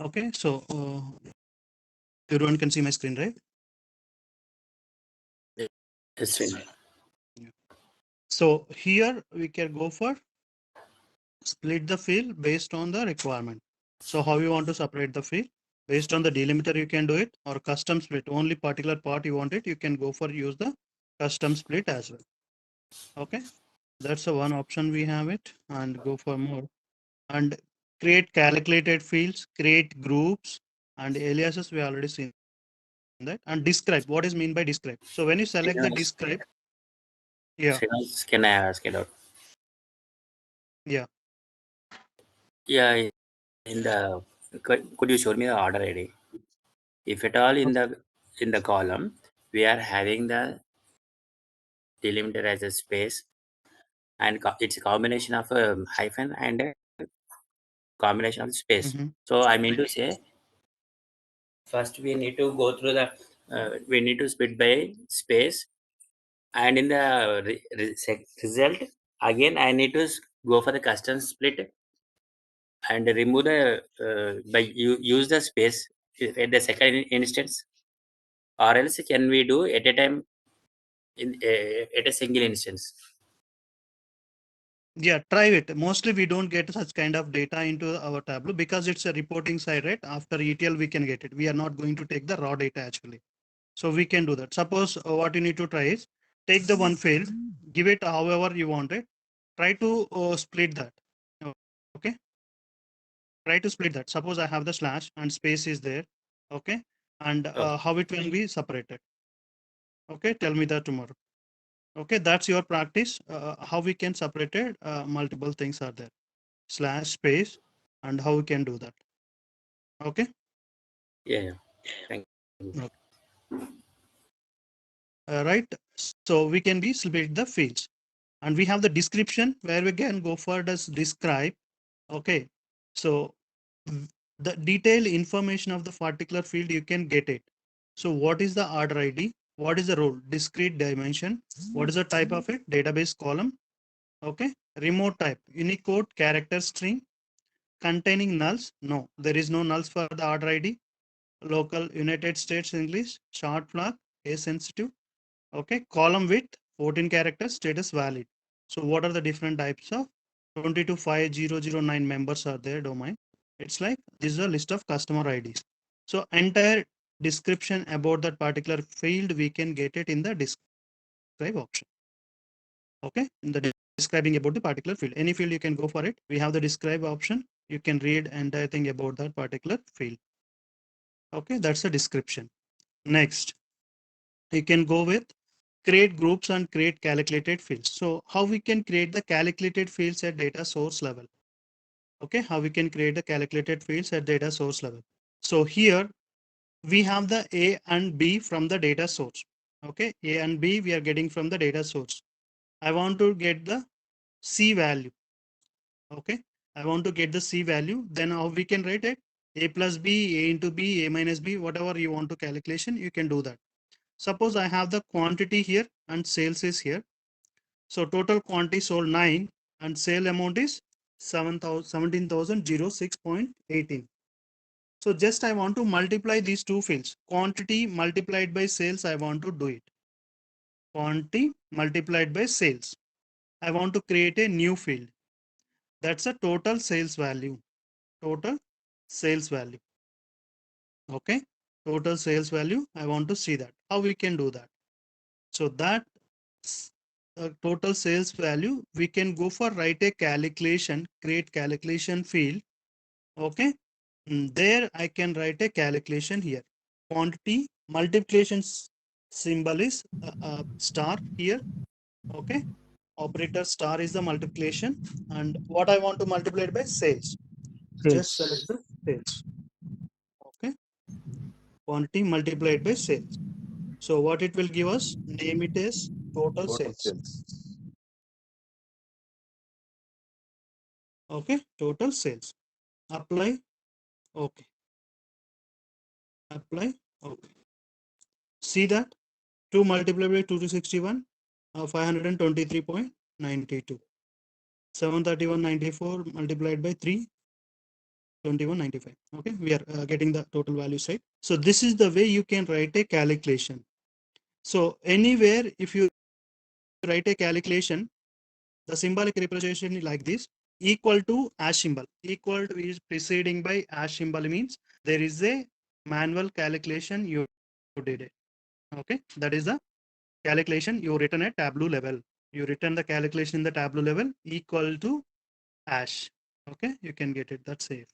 Okay, so everyone can see my screen, right? Yes, sir. So here we can go for split the field based on the requirement. So how you want to separate the field? Based on the delimiter, you can do it, or custom split. Only particular part you want it, you can go for use the custom split as well. Okay, that's the one option we have it, and go for more. And create calculated fields, create groups, and aliases we already seen that. And describe, what is mean by describe? So when you select the describe, yeah, Srinivas, can I ask it out? yeah. Yeah, in the could you show me the order ID? If at all in the column we are having the delimiter as a space and it's a combination of a hyphen and a combination of space. Mm-hmm. So I mean to say, first we need to go through the we need to split by space, and in the result again I need to go for the custom split and remove the use the space at the second instance, or else can we do at a time in at a single instance? Yeah, try it. Mostly we don't get such kind of data into our Tableau because it's a reporting side, right? After ETL, we can get it. We are not going to take the raw data actually. So we can do that. Suppose what you need to try is take the one field, give it however you want it. Try to split that. Okay. Try to split that. Suppose I have the slash and space is there. Okay. And Okay. how it will be separated. Okay. Tell me that tomorrow. Okay. That's your practice. How we can separate it. Multiple things are there. Slash space and how we can do that. Okay. Yeah, yeah. Thank you. Okay. Right. So we can be split the fields and we have the description where we can go for this describe. Okay. So the detailed information of the particular field, you can get it. So what is the order ID? What is the role? Discrete dimension. What is the type of it? Database column. Okay. Remote type, Unicode character string. Containing nulls. No, there is no nulls for the order ID. Local United States English, short flag, case sensitive. Okay, column width 14 characters, status valid. So what are the different types of 225009 members are there domain? It's like this is a list of customer IDs. So entire description about that particular field we can get it in the describe option. Okay, in the describing about the particular field. Any field you can go for it. We have the describe option. You can read entire thing about that particular field. Okay, that's a description. Next, you can go with create groups and create calculated fields. So how we can create the calculated fields at data source level? Okay, how we can create the calculated fields at data source level. So here we have the A and B from the data source. Okay, A and B we are getting from the data source. I want to get the C value. Okay, I want to get the C value. Then how we can write it? A plus B, A into B, A minus B, whatever you want to calculation, you can do that. Suppose I have the quantity here and sales is here. So total quantity sold 9 and sale amount is 17,006.18. So just I want to multiply these two fields. Quantity multiplied by sales, I want to do it. Quantity multiplied by sales. I want to create a new field. That's a total sales value. Total sales value. Okay. Total sales value. I want to see that. How we can do that? So that total sales value, we can go for write a calculation, create calculation field. Okay. There I can write a calculation here. Quantity multiplication symbol is star here. Okay. Operator star is the multiplication. And what I want to multiply it by sales. Just select Sales. the sales. Okay. Quantity multiplied by sales. So what it will give us? Name it as total Total sales. sales. Okay. Total sales. Apply. Okay. Apply. Okay. See that 2 multiplied by 2 to 61, 523.92. 731.94 multiplied by 3, 2195. Okay, we are getting the total value side. So this is the way you can write a calculation. So anywhere if you write a calculation, the symbolic representation is like this: equal to hash symbol. Equal to is preceding by hash symbol means there is a manual calculation you did it. Okay, that is the calculation you written at tableau level. You written the calculation in the tableau level equal to hash. Okay, you can get it. That's safe.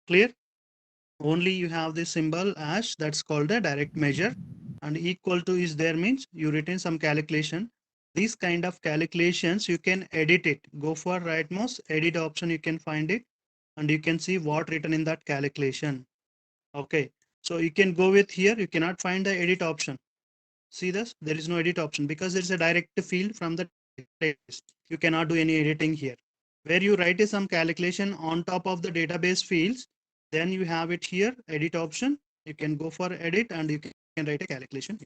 Clear? Only you have this symbol hash, that's called a direct measure, and equal to is there means you written some calculation. These kind of calculations you can edit it. Go for right mouse edit option, you can find it and you can see what written in that calculation. Okay, so you can go with here, you cannot find the edit option. See this, there is no edit option because there is a direct field from the database. You cannot do any editing here. Where you write some calculation on top of the database fields, then you have it here, edit option. You can go for edit and you can write a calculation.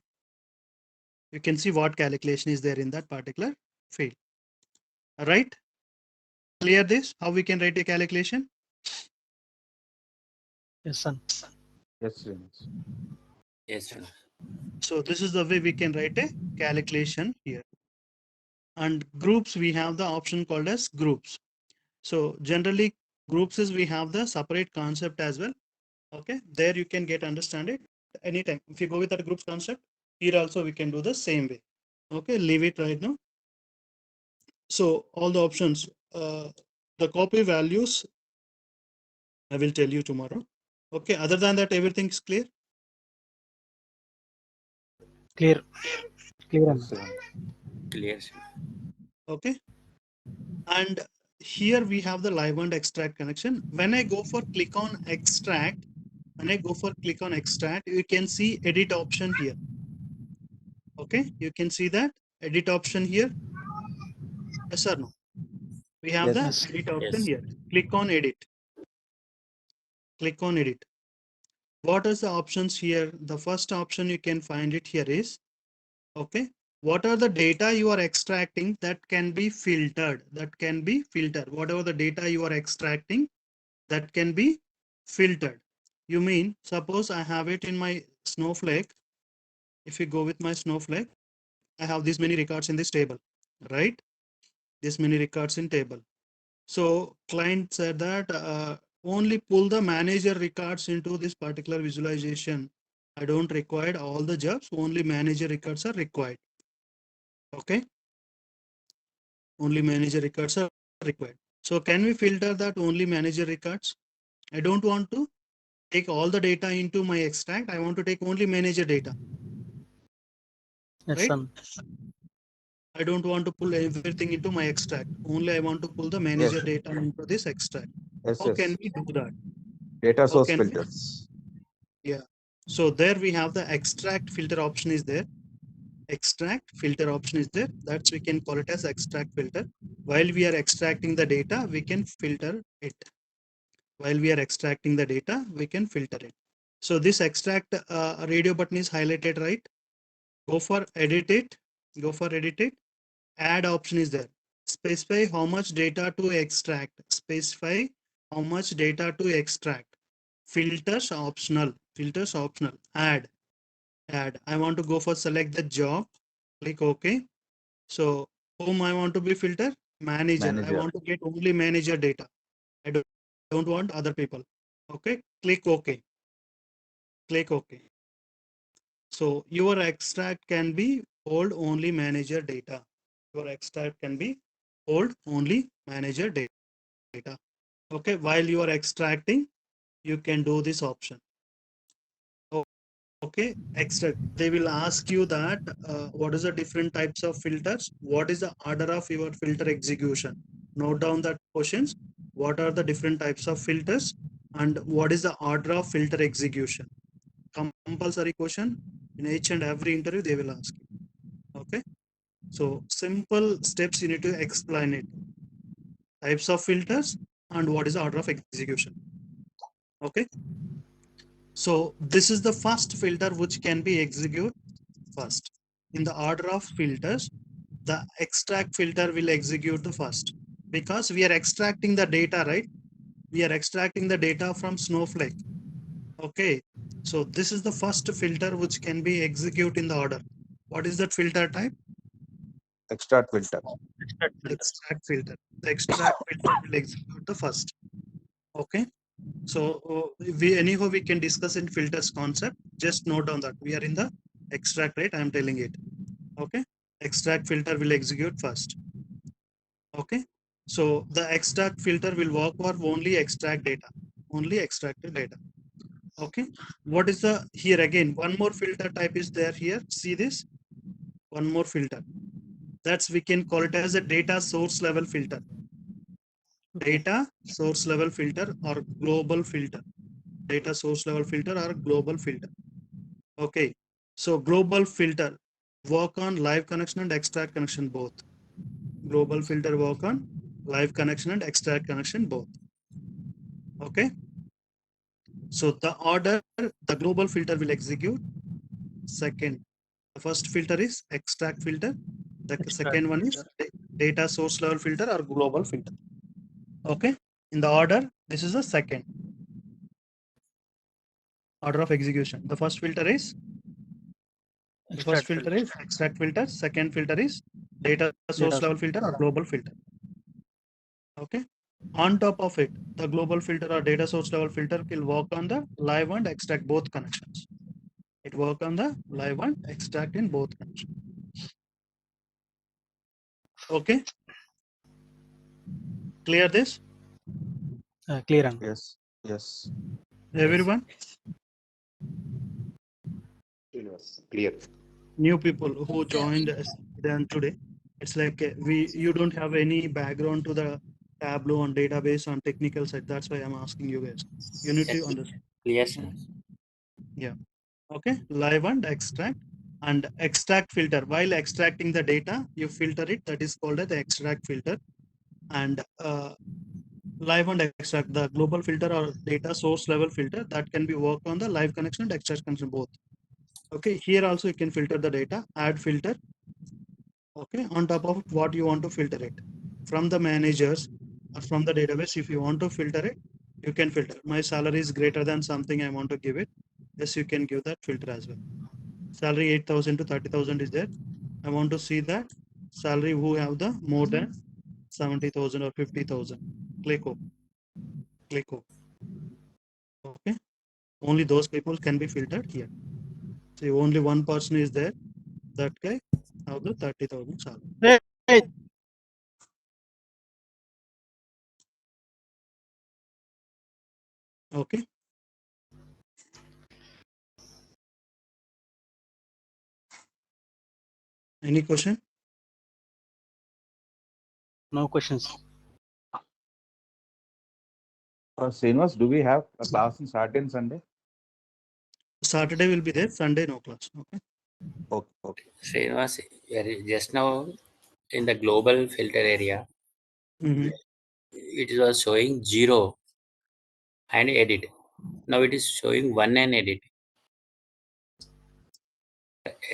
You can see what calculation is there in that particular field. All right, clear this, how we can write a calculation? Yes, son. Yes, Srinivas. Yes, sir. So this is the way we can write a calculation here. And groups, we have the option called as groups. So generally groups is we have the separate concept as well. Okay, there you can get understand it anytime. If you go with that groups concept, here also we can do the same way. Okay, leave it right now. So all the options, the copy values, I will tell you tomorrow. Okay, other than that, everything is clear. Clear. Clear. Yes, Srinivas. Clear, sir. Okay, and here we have the live and extract connection. When I go for click on extract, you can see edit option here. Okay, you can see that edit option here. Yes or no? We have the Yes. edit option Yes. here. Click on edit. Click on edit. What are the options here? The first option you can find it here is, okay, what are the data you are extracting that can be filtered? That can be filtered. Whatever the data you are extracting, that can be filtered. You mean, suppose I have it in my Snowflake. If you go with my Snowflake, I have this many records in this table, right? This many records in table. So client said that only pull the manager records into this particular visualization. I don't require all the jobs, only manager records are required. Okay, only manager records are required. So can we filter that only manager records? I don't want to take all the data into my extract. I want to take only manager data, Yes, right? son. I don't want to pull everything into my extract. Only I want to pull the manager Yes. data into this extract. Yes, How can yes. we do that? Data How source can we? filters. Yeah. So there we have the extract filter option is there. Extract filter option is there. That's we can call it as extract filter. While we are extracting the data, we can filter it. While we are extracting the data, we can filter it. So this extract radio button is highlighted, right? Go for edit it. Go for edit it. Add option is there. Specify how much data to extract. Specify how much data to extract. Filters optional. Filters optional. Add. I want to go for select the job. Click OK. So whom I want to be filter? Manager. I Manager. want to get only manager data. I don't want other people. Okay. Click OK. Click OK. So your extract can be hold only manager data. Your extract can be hold only manager data. Okay. While you are extracting, you can do this option. Okay, extract. They will ask you that what is the different types of filters? What is the order of your filter execution? Note down that questions. What are the different types of filters and what is the order of filter execution? Compulsory question in each and every interview they will ask you. Okay, so simple steps you need to explain it. Types of filters and what is the order of execution. Okay, so this is the first filter which can be executed first. In the order of filters, the extract filter will execute the first because we are extracting the data, right? we are extracting the data from Snowflake. Okay, so this is the first filter which can be executed in the order. What is that filter type? Extract filter. Extract filter. The extract filter will execute the first. Okay, so we can discuss in filters concept. Just note down that we are in the extract, right? I am telling it. Okay, extract filter will execute first. Okay, so the extract filter will work for only extract data, only extracted data. Okay, what is the here again? One more filter type is there here. See this? One more filter. That's we can call it as a data source level filter. Data source level filter or global filter. Data source level filter or global filter. Okay, so global filter work on live connection and extract connection both. Global filter work on live connection and extract connection both. Okay, so the order the global filter will execute. Second, the first filter is extract filter. The second one is data source level filter or global filter. Okay, in the order, this is the second order of execution. The first filter is extract filter. Second filter is data source level filter or global filter. Okay. On top of it, the global filter or data source level filter will work on the live and extract both connections. It work on the live and extract in both connections. Okay. Clear this? Clear on. Yes. Yes. Everyone? Clear. New people who joined us then today, it's like you don't have any background to the tableau and database on technical side. That's why I'm asking you guys. You need to understand. Clear, sir. Yeah. Okay. Live and extract filter. While extracting the data, you filter it. That is called as the extract filter. And live and extract, the global filter or data source level filter, that can be work on the live connection and extract connection both. Okay. Here also you can filter the data, add filter. Okay, on top of what you want to filter it from the managers or from the database. If you want to filter it, you can filter. My salary is greater than something I want to give it. Yes, you can give that filter as well. Salary 8,000 to 30,000 is there. I want to see that salary who have the more than 70,000 or 50,000. Click OK. Click OK. Okay, only those people can be filtered here. See, only one person is there. That guy have the 30,000 salary. Hey, Okay. Any question? no questions. Srinivas, do we have a class on Saturday and Sunday? Saturday will be there, Sunday no class. Okay. Okay. Okay. Srinivas, just now in the global filter area, Mm-hmm. it was showing 0 and edit. Now it is showing 1 and edit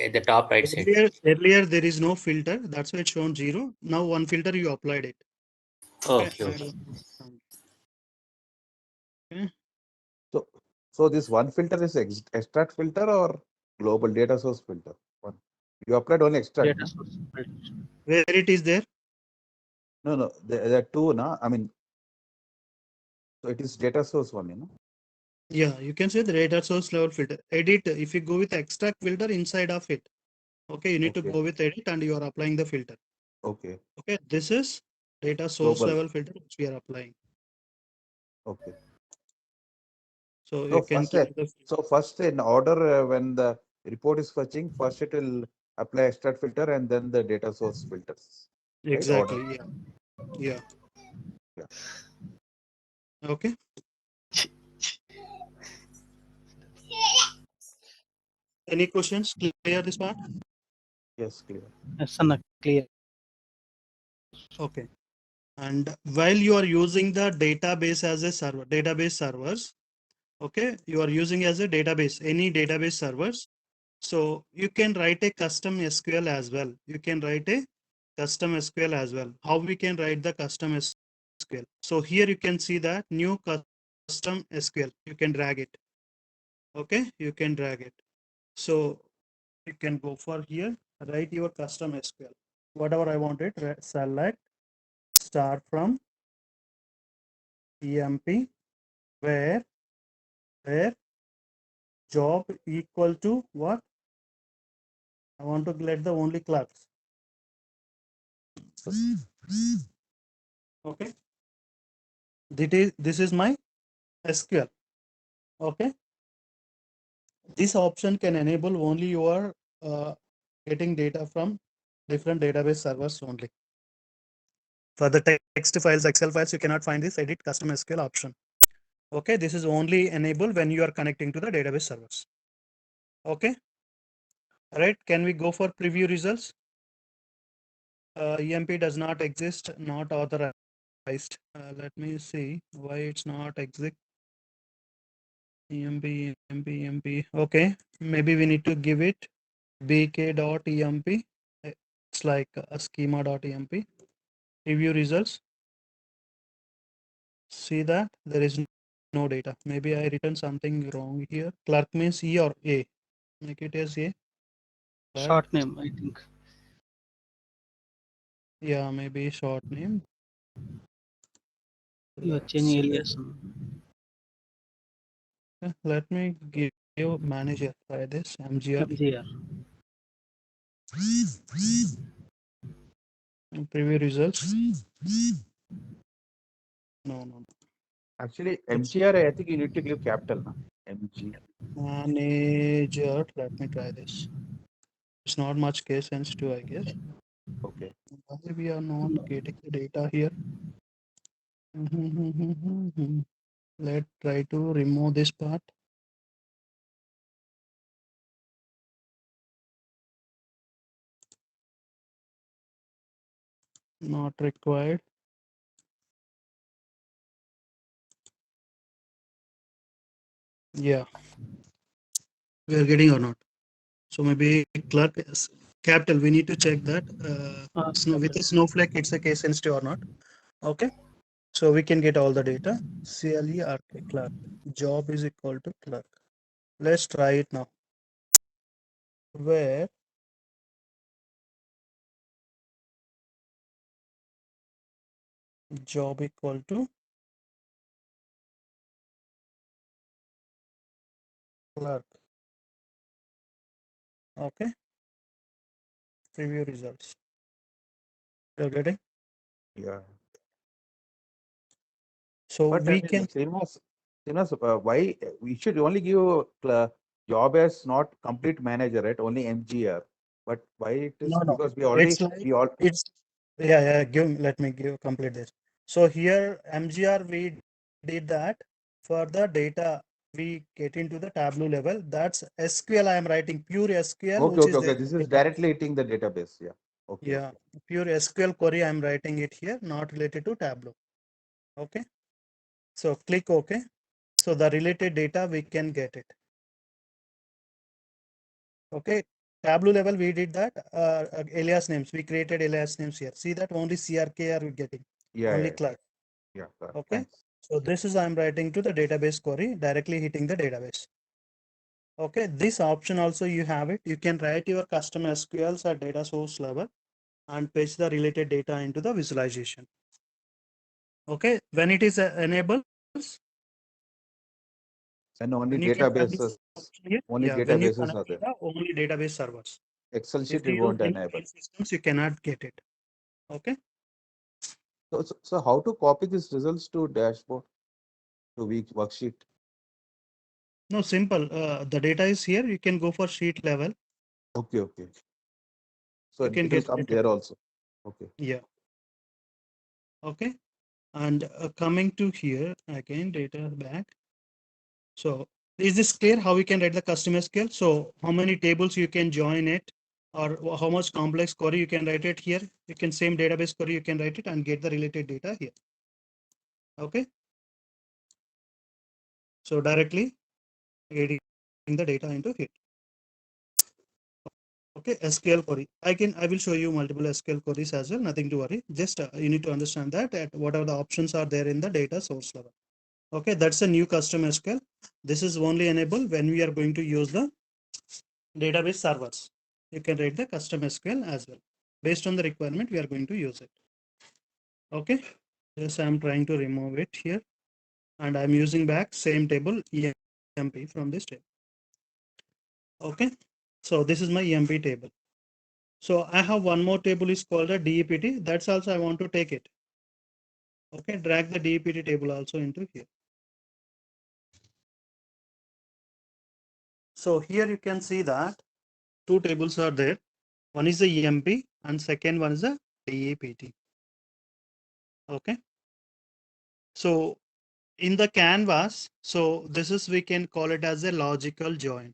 at the top right side. Earlier there is no filter, that's why it's shown 0. Now one filter you applied it. Okay. Okay. So this one filter is extract filter or global data source filter? One. You applied only extract. Data No? source. Where it is there? No. There are two, na. I mean, so it is data source one, you know. Yeah, you can say the data source level filter. Edit, if you go with extract filter inside of it. Okay, you need to Okay. go with edit and you are applying the filter. Okay. Okay, this is data source Global. level filter which we are applying. Okay. So So you can first, keep first in order when the report is fetching, first it will apply extract filter and then the data source filters. Right? Order. exactly. Yeah. Yeah. Okay. Any questions? Clear this part? Yes, clear. Yes, Anna, clear. Okay. And while you are using the database as a server, database servers, okay, you are using as a database, any database servers. So you can write a custom SQL as well. You can write a custom SQL as well. How we can write the custom SQL. So here you can see that new custom SQL. You can drag it. Okay, you can drag it. So you can go for here, write your custom SQL. Whatever I wanted, select start from EMP where job equal to what? I want to let the only clerks. Okay. This is my SQL. Okay. This option can enable only your getting data from different database servers only. For the text files, Excel files, you cannot find this edit custom SQL option. Okay, this is only enabled when you are connecting to the database servers. Okay. All right, can we go for preview results? EMP does not exist, not authorized. Let me see why it's not exist. EMP. Okay, maybe we need to give it bk.emp. It's like a schema.emp. Preview results. See that there is no data. Maybe I written something wrong here. Clerk means E or A. Make it as A. Clerk. Short name, I think. Yeah, maybe short name. You are Let's changing see. alias. Let me give you manager. Try this MGR. MGR. Preview results. No. Actually, MGR, I think you need to give capital now. MG. Manager. Let me try this. It's not much case sensitive, I guess. Okay. Why we are not getting the data here? Let's try to remove this part. Not required. Yeah, we are getting or not. So maybe clerk is capital. We need to check that. With a snowflake, it's a case sensitive or not. Okay. So we can get all the data. CLE RK clerk. Job is equal to clerk. Let's try it now. Where job equal to clerk. Okay. Preview results. You're getting. Yeah. So But we can. why we should only give job as not complete manager, right? Only MGR. But why it is No. because It's like it's yeah. Let me give complete this. So here MGR we did that for the data we get into the Tableau level. That's SQL. I am writing pure SQL, which is Okay. there. This is directly hitting the database. Yeah. Okay. Yeah, pure SQL query. I'm writing it here, not related to Tableau. Okay. So click OK. So the related data we can get it. Okay. Tableau level we did that. Alias names we created alias names here. See that only CRK are we getting. Only clerk. Yeah. Okay. Thanks. So this is I'm writing to the database query directly hitting the database. Okay. This option also you have it. You can write your custom SQLs at data source level and paste the related data into the visualization. Okay. When it is enabled, And only when you can turn this databases, option here, only when you databases connect are to there. the only database servers. Excel If sheet you it use won't any enable. file systems, you cannot get it. Okay. So how to copy these results to dashboard, to week worksheet? No, simple. The data is here. You can go for sheet level. Okay. So You can it will get come related. there also. Okay. Yeah. Okay. And coming to here again, data back. So is this clear how we can write the custom SQL? So how many tables you can join it, or how much complex query you can write it here? You can same database query you can write it and get the related data here. Okay. So directly getting the data into here. Okay, SQL query. I will show you multiple SQL queries as well. Nothing to worry. Just you need to understand that what are the options are there in the data source level. Okay, that's a new custom SQL. This is only enabled when we are going to use the database servers. You can write the custom SQL as well. Based on the requirement, we are going to use it. Okay, yes, I'm trying to remove it here, and I'm using back same table EMP from this table. Okay, so this is my EMP table. So I have one more table is called a DEPT. That's also I want to take it. Okay, drag the DEPT table also into here. So here you can see that two tables are there. One is the EMP and second one is the DEPT. Okay. So in the canvas, so this is, we can call it as a logical join.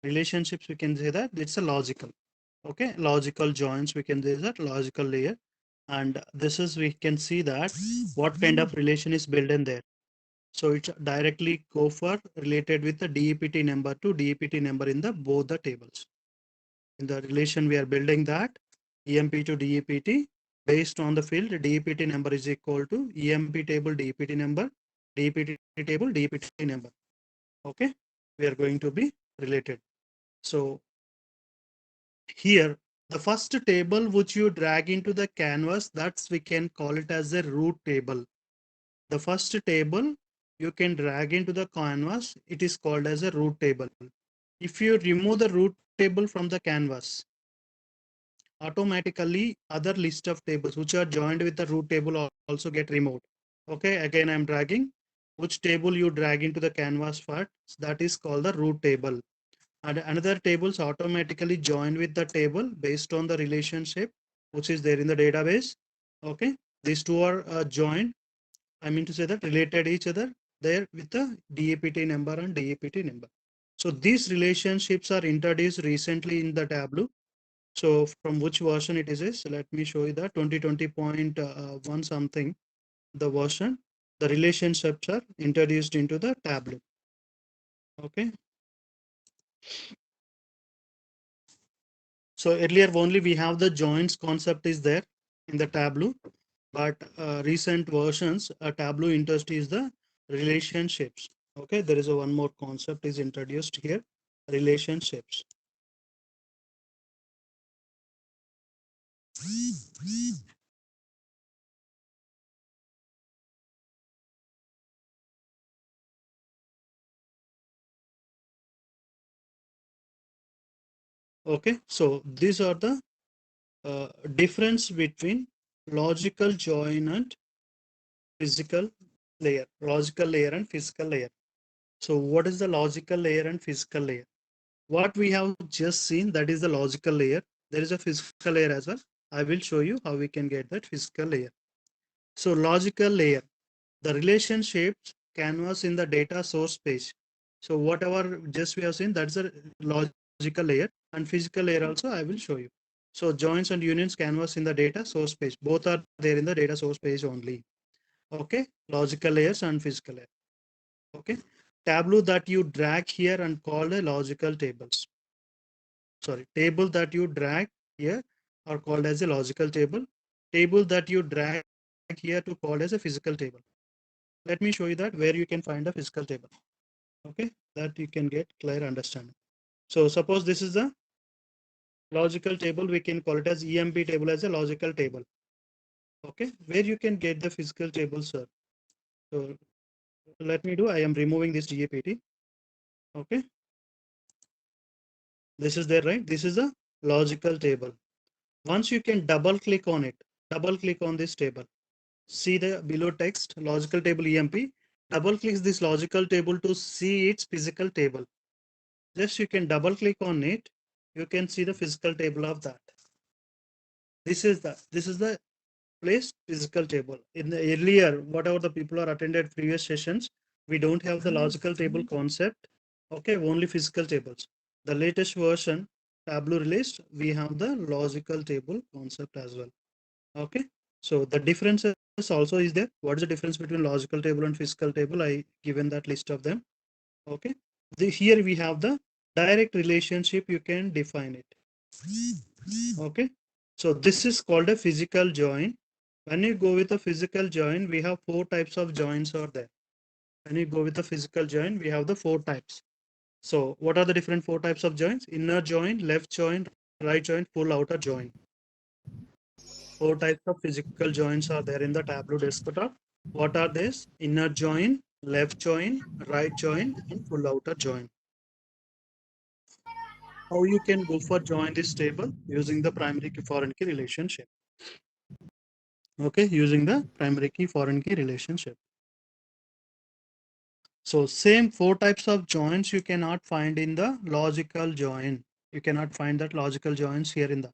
Relationships, we can say that it's a logical. Okay, logical joins, we can say that logical layer. And this is, we can see that what kind of relation is built in there. So it's directly go for related with the DEPT number to DEPT number in the both the tables. In the relation we are building that EMP to DEPT based on the field DEPT number is equal to EMP table DEPT number, DEPT table DEPT number. Okay, we are going to be related. So here the first table which you drag into the canvas, that's we can call it as a root table. The first table you can drag into the canvas, it is called as a root table. If you remove the root table from the canvas, automatically other list of tables which are joined with the root table also get removed. Okay, again I'm dragging. Which table you drag into the canvas first, that is called the root table. And another tables automatically join with the table based on the relationship which is there in the database. Okay, these two are joined. I mean to say that related each other there with the DEPT number and DEPT number. So these relationships are introduced recently in the Tableau. So from which version it is, let me show you that 2020.1 something, the version, the relationships are introduced into the Tableau. Okay. So earlier only we have the joins concept is there in the Tableau, but recent versions Tableau interest is the relationships. Okay, there is a one more concept is introduced here, relationships. Okay, so these are the difference between logical join and physical layer, logical layer and physical layer. So what is the logical layer and physical layer? What we have just seen, that is the logical layer. There is a physical layer as well. I will show you how we can get that physical layer. So logical layer, the relationships canvas in the data source page. So whatever just we have seen, that's a logical layer, and physical layer also I will show you. So joins and unions canvas in the data source page. Both are there in the data source page only. Okay, logical layers and physical layer. Okay, tableau that you drag here and call a logical tables. Sorry, table that you drag here are called as a logical table. Table that you drag here to call as a physical table. Let me show you that where you can find a physical table. Okay, that you can get clear understanding. So suppose this is a logical table, we can call it as EMP table as a logical table. Okay, where you can get the physical table, sir. So let me do, I am removing this DAPT. Okay, this is there, right? This is a logical table. Once you can double click on it, double click on this table, see the below text logical table EMP, double click this logical table to see its physical table. Just you can double click on it, you can see the physical table of that. This is the place physical table. In the earlier, whatever the people are attended previous sessions, we don't have the logical table concept. Okay, only physical tables. The latest version Tableau released, we have the logical table concept as well. Okay, so the differences also is there. What is the difference between logical table and physical table? I given that list of them. Okay, here we have the direct relationship, you can define it. Okay, so this is called a physical join. When you go with a physical join, we have 4 types of joins are there. When you go with a physical join, we have the 4 types. So what are the different 4 types of joins? Inner join, left join, right join, full outer join. 4 types of physical joins are there in the Tableau desktop. What are these? Inner join, left join, right join, and full outer join. How you can go for join this table? Using the primary key foreign key relationship. Okay, using the primary key foreign key relationship. So same 4 types of joins you cannot find in the logical join. You cannot find that logical joins here in the,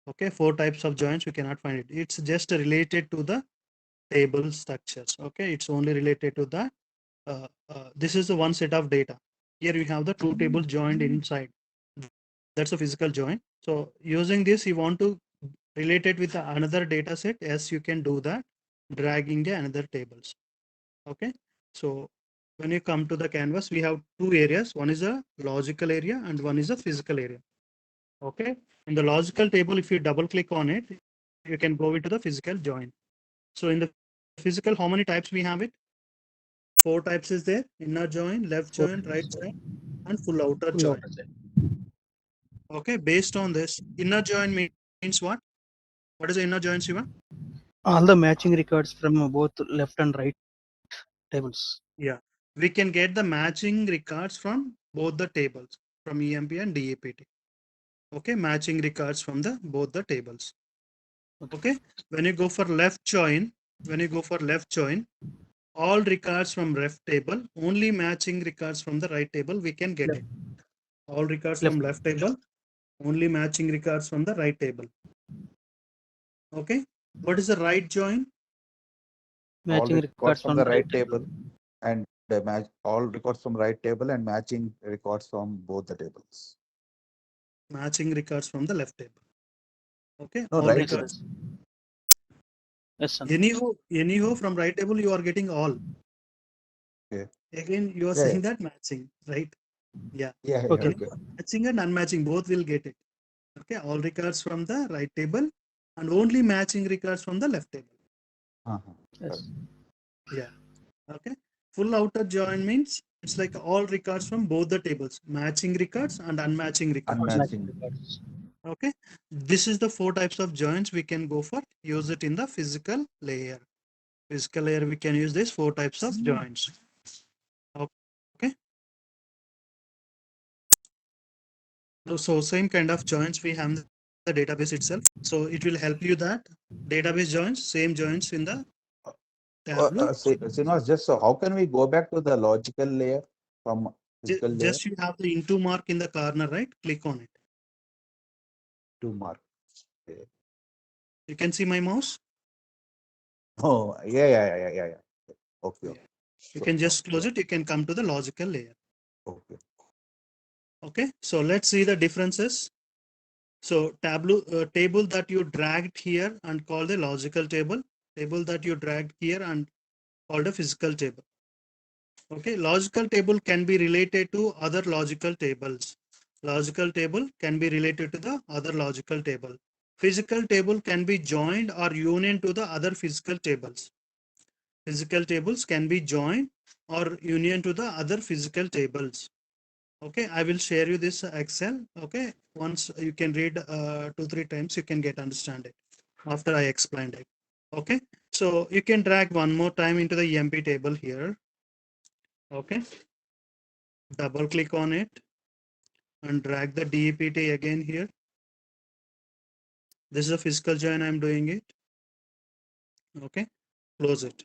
okay, 4 types of joins you cannot find it. It's just related to the table structures. Okay, it's only related to the this is the one set of data. Here you have the 2 tables joined inside. That's a physical join. So using this, you want to relate it with another data set. Yes, you can do that, dragging the another tables. Okay, so when you come to the canvas, we have 2 areas. One is a logical area and one is a physical area. Okay, in the logical table, if you double click on it, you can go into the physical join. So in the physical, how many types we have it? 4 types is there: inner join, left Four join, right types. join, and full outer Full join. outer side. Okay, based on this, inner join means what? What is the inner join, Shiva? All the matching records from both left and right tables. Yeah, we can get the matching records from both the tables, from EMP and DAPT. Okay, matching records from the both the tables. Okay, when you go for left join, all records from left table, only matching records from the right table we can get Left. it. All records Left. from left table, only matching records from the right table. Okay, what is the right join? All Matching records records from from the the right right table and match all records from right table and matching records from both the tables. Matching records from the left table. Okay, No, all right. Yes, records. yes, sir. Anyhow, from right table you are getting all. Okay. Again, you are Yeah, saying that matching, right? Yeah. yeah, yeah, Okay. okay. Matching and unmatching both will get it. Okay, all records from the right table and only matching records from the left table. Uh-huh. Yes. Yeah. Okay. Full outer join means it's like all records from both the tables, matching records and unmatching records. Matching Unmatching. records. Okay. This is the 4 types of joins we can go for. Use it in the physical layer. Physical layer, we can use these 4 types of joins. Okay. So same kind of joins we have in the database itself. So it will help you that database joins, same joins in the Tableau. Srinivas, just so how can we go back to the logical layer from physical layer Just you have the into mark in the corner, right? Click on it. to mark? Okay. You can see my mouse. Oh, yeah. Okay, Yeah. okay. You So, can just close it. You can come to the logical layer. okay. Okay. So let's see the differences. So Tableau table that you dragged here and called a logical table. Table that you dragged here and called a physical table. Okay. Logical table can be related to other logical tables. Logical table can be related to the other logical table. Physical table can be joined or union to the other physical tables. Physical tables can be joined or union to the other physical tables. Okay, I will share you this Excel. Okay, once you can read 2-3 times, you can get understand it after I explained it. Okay, so you can drag one more time into the EMP table here. Okay, double click on it and drag the DEPT again here. This is a physical join. I'm doing it. Okay, close it.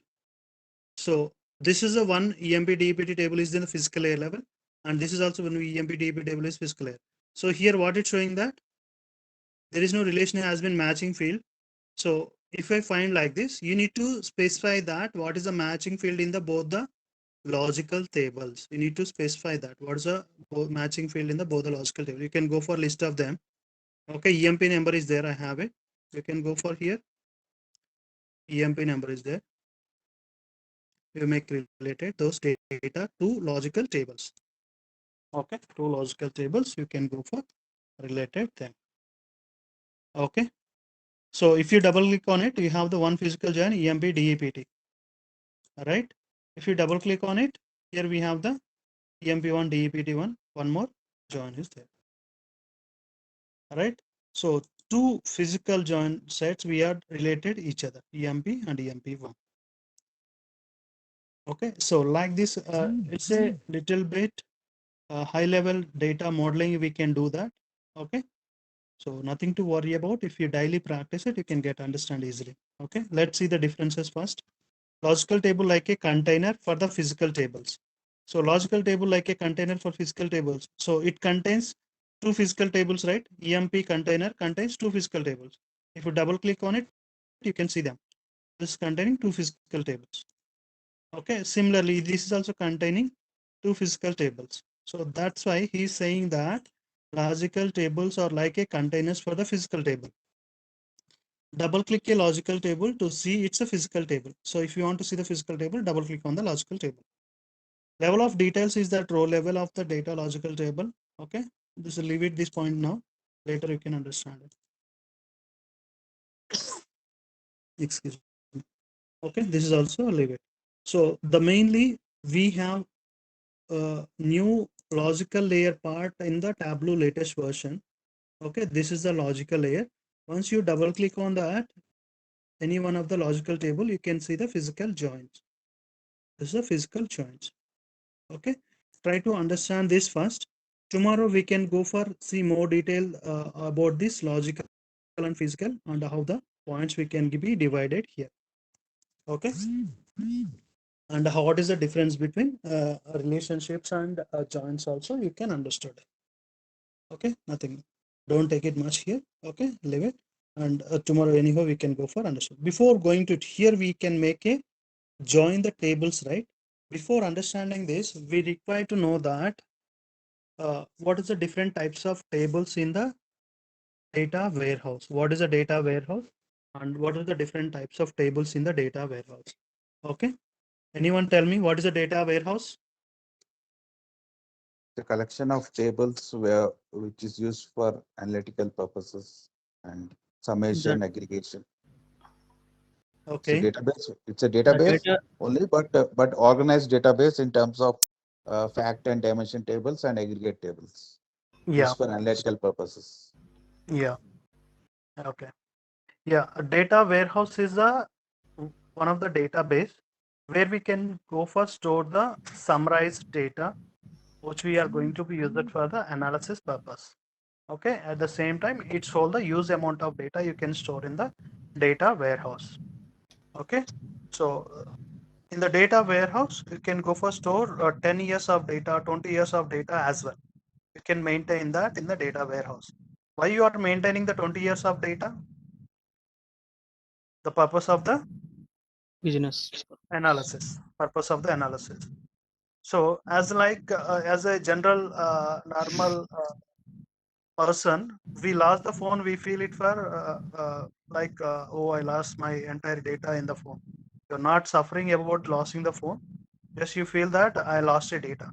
So this is a one EMP DEPT table is in the physical layer level, and this is also one EMP DEPT table is physical layer. So here what it's showing that there is no relation has been matching field. So if I find like this, you need to specify that what is the matching field in the both the logical tables. You need to specify that what is the matching field in the both the logical table. You can go for list of them. Okay, EMP number is there. I have it. You can go for here. EMP number is there. You make related those data to logical tables. Okay, two logical tables. You can go for related them. Okay. So if you double click on it, you have the one physical join EMP DEPT. All right. If you double click on it, here we have the EMP1 DEPT1. One more join is there. All right. So two physical join sets we are related each other, EMP and EMP1. Okay. So like this, it's a little bit high level data modeling. We can do that. Okay. So nothing to worry about. If you daily practice it, you can get understand easily. Okay. Let's see the differences first. Logical table like a container for the physical tables. So logical table like a container for physical tables. So it contains two physical tables, right? EMP container contains two physical tables. If you double click on it, you can see them. This is containing two physical tables. Okay. Similarly, this is also containing two physical tables. So that's why he's saying that logical tables are like a containers for the physical table. Double click a logical table to see it's a physical table. So if you want to see the physical table, double click on the logical table. Level of details is that row level of the data logical table. Okay, this will leave it this point now. Later you can understand it. Excuse me. Okay, this is also leave it. So the mainly we have a new logical layer part in the Tableau latest version. Okay, this is the logical layer. Once you double click on that, any one of the logical table, you can see the physical joins. This is the physical joins. Okay, try to understand this first. Tomorrow we can go for see more detail about this logical and physical and how the points we can be divided here. Okay, and what is the difference between relationships and joins also you can understand. Okay, nothing, don't take it much here. Okay, leave it, and tomorrow anyhow we can go for understand. Before going to here, we can make a join the tables, right? Before understanding this, we require to know that what is the different types of tables in the data warehouse. What is a data warehouse and what are the different types of tables in the data warehouse? Okay, anyone tell me what is a data warehouse? The collection of tables where which is used for analytical purposes and summation, The, aggregation. It's a Okay, database. It's a the database data, only, but organized database in terms of fact and dimension tables and aggregate tables yeah, used for analytical purposes. yeah, okay, yeah. A data warehouse is a one of the database where we can go for store the summarized data which we are going to be used for the analysis purpose. Okay, at the same time it's all the use amount of data you can store in the data warehouse. Okay, so in the data warehouse you can go for store 10 years of data, 20 years of data as well. You can maintain that in the data warehouse. Why you are maintaining the 20 years of data? The purpose of the business. analysis, purpose of the analysis. So as a general normal person, we lost the phone, we feel it for oh, I lost my entire data in the phone. You're not suffering about losing the phone, just you feel that I lost a data.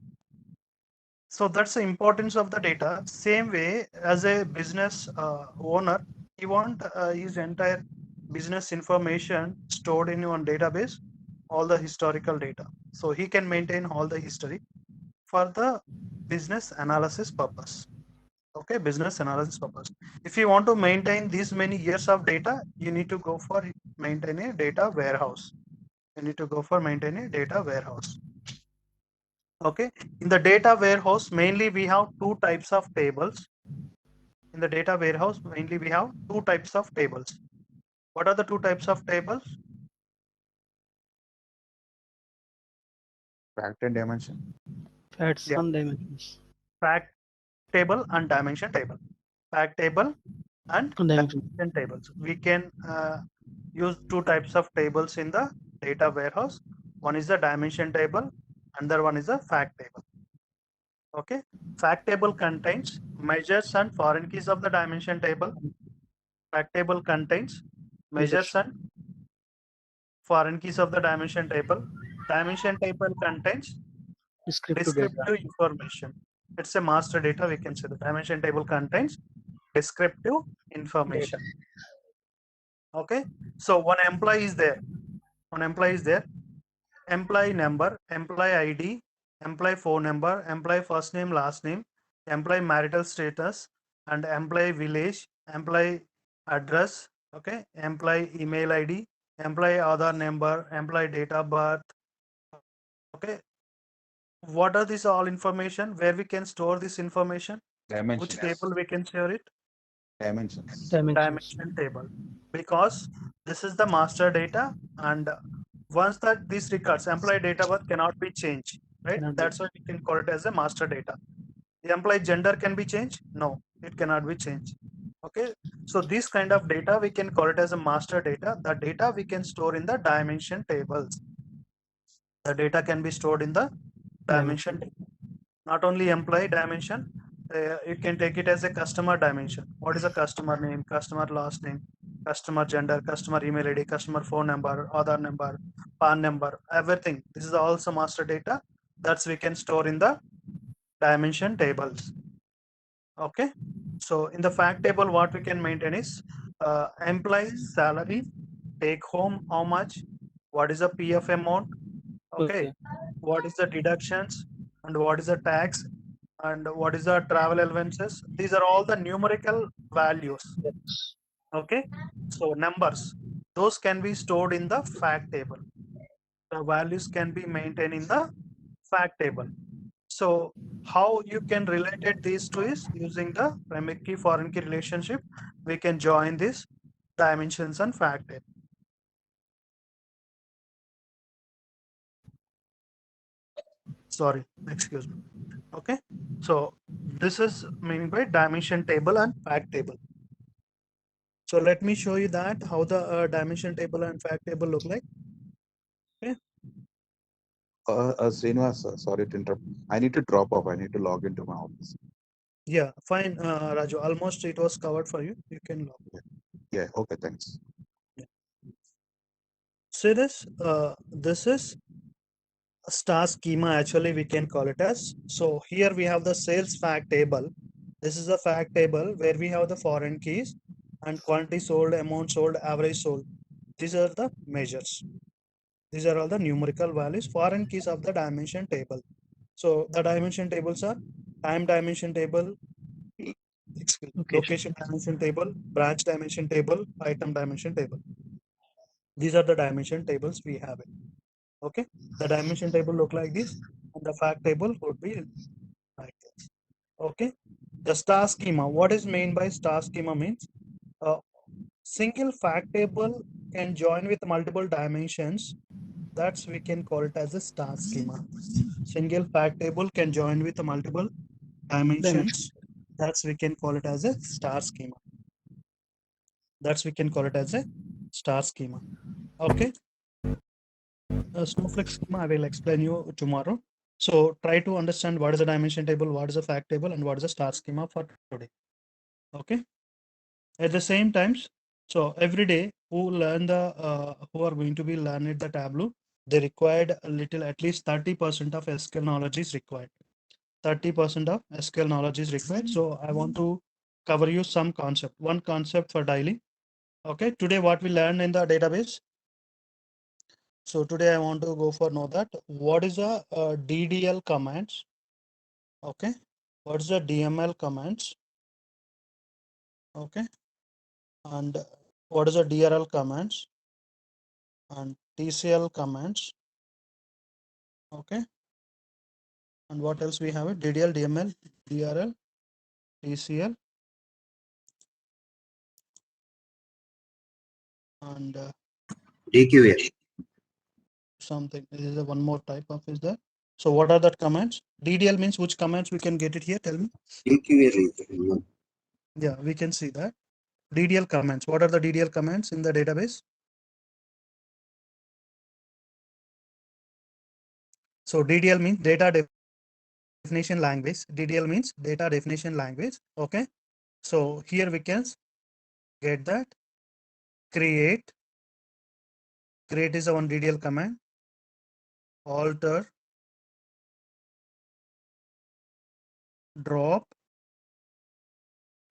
So that's the importance of the data. Same way as a business owner, he want his entire business information stored in one database, all the historical data, so he can maintain all the history for the business analysis purpose. Okay, business analysis purpose. If you want to maintain these many years of data, you need to go for maintain a data warehouse. You need to go for maintain a data warehouse. Okay, in the data warehouse, mainly we have two types of tables. In the data warehouse, mainly we have two types of tables. What are the two types of tables? Fact and dimension. Facts Yeah, and dimensions. fact table and dimension table. Fact table and And dimension. dimension tables. We can use two types of tables in the data warehouse. One is the dimension table, another one is a fact table. Okay, fact table contains measures and foreign keys of the dimension table. Fact table contains measures Measures. and foreign keys of the dimension table. Dimension table contains Descriptive data. descriptive information. It's a master data. We can say the dimension table contains descriptive information. Okay, so one employee is there, employee number, employee ID, employee phone number, employee first name, last name, employee marital status, and employee village, employee address, okay, employee email ID, employee Aadhaar number, employee date of birth. Okay, what are these all information? Where we can store this information? Which Dimensions. table we can share it? Dimensions. Dimension table, because this is the master data, and once that these records employee data birth cannot be changed, right? That's why we can call it as a master data. The employee gender can be changed? No, it cannot be changed. Okay, so this kind of data we can call it as a master data. The data we can store in the dimension tables. The data can be stored in the dimension table. Not only employee dimension, you can take it as a customer dimension. What is a customer name, customer last name, customer gender, customer email ID, customer phone number, Aadhaar number, PAN number, everything. This is also master data that's we can store in the dimension tables. Okay, so in the fact table, what we can maintain is employee salary, take home how much, what is the PF amount, okay, what is the deductions, and what is the tax, and what is the travel allowances. These are all the numerical values. Okay, so numbers, those can be stored in the fact table. The values can be maintained in the fact table. So how you can relate it these two is using the primary key foreign key relationship. We can join these dimensions and fact table. Sorry, excuse me. Okay, so this is meaning by dimension table and fact table. So let me show you that how the dimension table and fact table look like. Okay. Srinivas, sorry to interrupt. I need to drop off. I need to log into my office. Yeah, fine, Raju. Almost it was covered for you. You can log. Yeah. Okay. Thanks. See this? This is a star schema. Actually, we can call it as. So here we have the sales fact table. This is a fact table where we have the foreign keys and quantity sold, amount sold, average sold. These are the measures. These are all the numerical values, foreign keys of the dimension table. So the dimension tables are time dimension table, location dimension table, branch dimension table, item dimension table. These are the dimension tables we have it. Okay, the dimension table look like this, and the fact table would be like this. Okay, the star schema. What is meant by star schema means a single fact table can join with multiple dimensions. That's we can call it as a star schema. Single fact table can join with multiple dimensions. That's we can call it as a star schema. That's we can call it as a star schema. Okay, snowflake schema I will explain you tomorrow. So try to understand what is a dimension table, what is a fact table, and what is a star schema for today. Okay, at the same times, so every day who are going to be learning the tableau, they required a little, at least 30% of SQL knowledge is required. 30% of SQL knowledge is required. So I want to cover you some concept, one concept for daily. Okay, today what we learned in the database. So today I want to go for know that what is a DDL commands. Okay, what is the DML commands? Okay, and what is the DRL commands and TCL commands? Okay, and what else we have it? DDL, DML, DRL, TCL, and DQA. something. This is a one more type of is there. So what are that commands? DDL means which commands we can get it here? Tell me. DQA region. Yeah, we can see that. DDL commands. What are the DDL commands in the database? So DDL means data definition language. DDL means data definition language. Okay. So here we can get that. Create. Create is a one DDL command. Alter. Drop.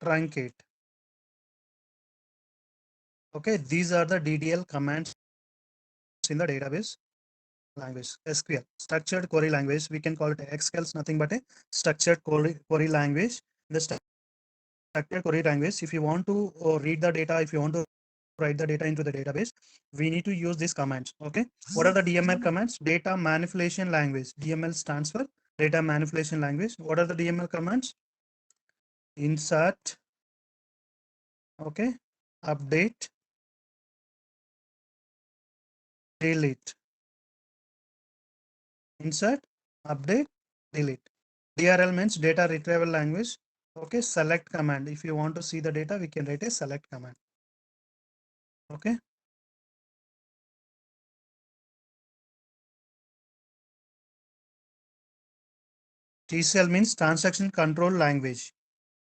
Truncate. Okay, these are the DDL commands in the database language. SQL, structured query language. We can call it XQL, nothing but a structured query language. The structured query language, if you want to read the data, if you want to write the data into the database, we need to use these commands. Okay, what are the DML commands? Data manipulation language. DML stands for data manipulation language. What are the DML commands? Insert, okay, update, delete. Insert, update, delete. DRL means data retrieval language. Okay, select command. If you want to see the data, we can write a select command. Okay. TCL means transaction control language.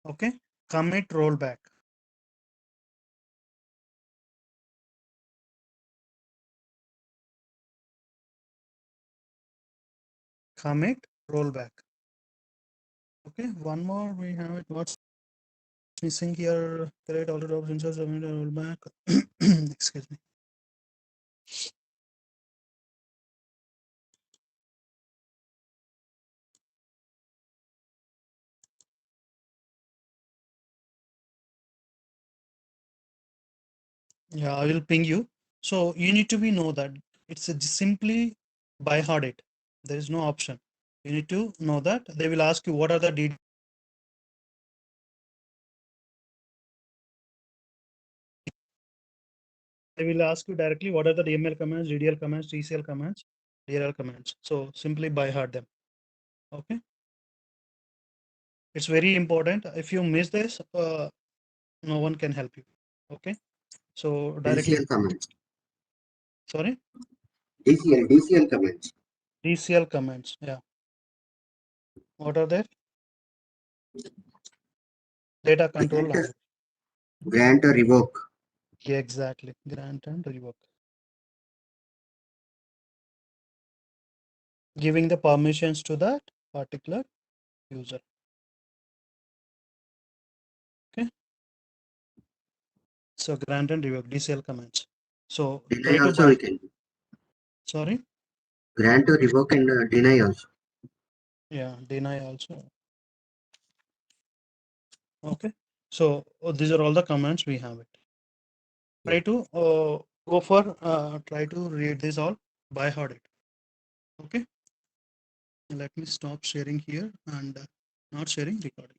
Okay. Commit rollback. Commit rollback. Okay. One more we have it. What's missing here? Create all the options of rollback. Excuse me. Yeah, I will ping you. So you need to know that it's simply by heart it. There is no option. You need to know that. They will ask you what are the details. They will ask you directly what are the DML commands, DDL commands, TCL commands, DRL commands. So simply by heart them. Okay. It's very important. If you miss this, no one can help you. Okay. So directly. DCL commands. Sorry. DCL commands. DCL commands. Yeah. What are there? Data control language. Grant or revoke. Yeah, exactly. Grant and revoke. Giving the permissions to that particular user. Okay. So grant and revoke DCL commands. So Deny try to also buy. we can do. Sorry. Grant or revoke and deny also. Yeah, deny also. Okay. So these are all the commands we have it. Try to go for try to read this all by heart it. Okay. Let me stop sharing here and not sharing recording.